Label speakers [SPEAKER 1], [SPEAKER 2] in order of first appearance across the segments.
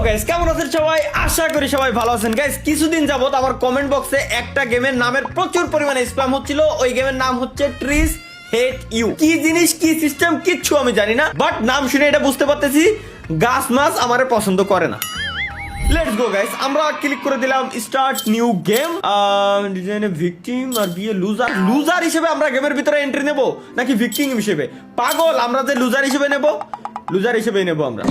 [SPEAKER 1] Guys কেমন আছেন সবাই? আশা করি সবাই ভালো আছেন। গাইস কিছুদিন যাবত আমার কমেন্ট বক্সে একটা গেমের নামের প্রচুর পরিমাণে স্প্যাম হচ্ছিল। ওই গেমের নাম হচ্ছে ট্রিস হেট ইউ। কি জিনিস কি সিস্টেম কিচ্ছু আমি জানি না, বাট নাম শুনে এটা বুঝতে পারতেছি গাছ মাছ আমারে পছন্দ করে না। লেটস গো গাইস, আমরা ক্লিক করে দিলাম স্টার্ট নিউ গেম। ডিজাইনে ভিকটিম আর বিয়ে লুজার। লুজার হিসেবে আমরা গেমের ভিতরে এন্ট্রি নেব নাকি ভিকটিম হিসেবে? পাগল, আমরা যে লুজার হিসেবে নেব, লুজার হিসেবেই নেব আমরা।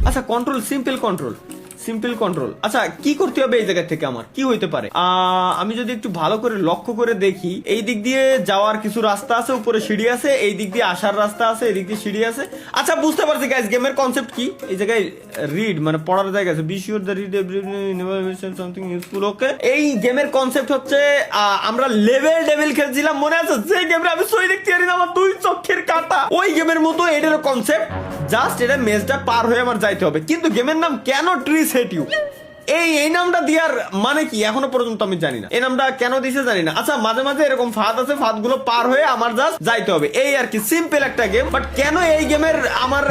[SPEAKER 1] আচ্ছা কন্ট্রোল, সিম্পল কন্ট্রোল। আচ্ছা কি করতে হবে এই জায়গা থেকে? আমার কি হইতে পারে? আমি যদি একটু ভালো করে লক্ষ্য করে দেখি, এই দিক দিয়ে যাওয়ার কিছু রাস্তা আছে, উপরে সিঁড়ি আছে, এই দিক দিয়ে আসার রাস্তা আছে, এই দিক দিয়ে সিঁড়ি আছে। আচ্ছা বুঝতে পারছি গাইস, গেমের কনসেপ্ট কি। এই জায়গায় রিড মানে পড়ার জায়গা আছে। Be sure the read something useful. Okay, এই গেমের কনসেপ্ট হচ্ছে আমরা লেভেল খেলছিলাম, মনে আছে? যে গেমে আমি সই দেখতে পারি না, আমার দুই চোখের কাটা। ওই গেমের মতো এটার কনসেপ্ট, জাস্ট এটা মেজটা পার হয়ে আমার যাইতে হবে। কিন্তু গেমের নাম কেন ট্রিস হেট ইউ? এই নামটা দেওয়ার মানে কি এখনো পর্যন্ত আমি জানি না। এই নামটা কেন দিছে জানি না। আচ্ছা মাঝে মাঝে এরকম ফাঁদ আছে, ফাঁদ গুলো পার হয়ে আমার জাস্ট যাইতে হবে, এই আর কি। সিম্পল একটা গেম, বাট কেন এই গেমের আমার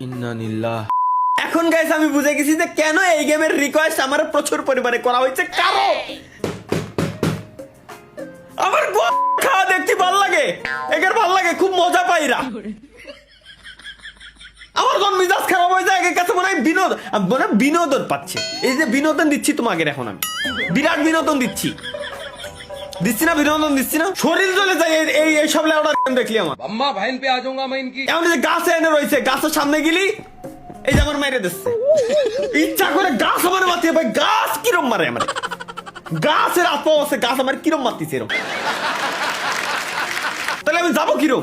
[SPEAKER 1] ইন্নালিল্লাহ। এখন গাইস আমি বুঝে গেছি যে কেন এই গেমের রিকোয়েস্ট আমার প্রচুর পরিমাণে করা হয়েছে। কারণ আমার খাওয়া দেখতে ভালো লাগে, একের ভালো লাগে, খুব মজা পাইরা। আমার যখন মিজাজ খারাপ হয়ে যায়, একের কাছে মনে হয় বিনোদন পাচ্ছে। এই যে বিনোদন দিচ্ছি তোমাকে, এখন আমি বিরাট বিনোদন দিচ্ছি না? বিনোদন দিচ্ছি না? শরীর চলে যায় এই সব লেওড়া দেখলি আমার।
[SPEAKER 2] अम्मा बहन पे आ जाऊंगा मैं इनकी।
[SPEAKER 1] এমন যে গাছে এনে রয়েছে, গাছের সামনে গেলি এই যে আমার মেরে দিচ্ছে, ইচ্ছা করে গাছ আমার মারতে। ভাই গাছ কিরম মারে আমার? গাছের আত্মা আছে, গাছ আমার কিরম মারতেছে এরকম, তাহলে আমি যাবো কিরম?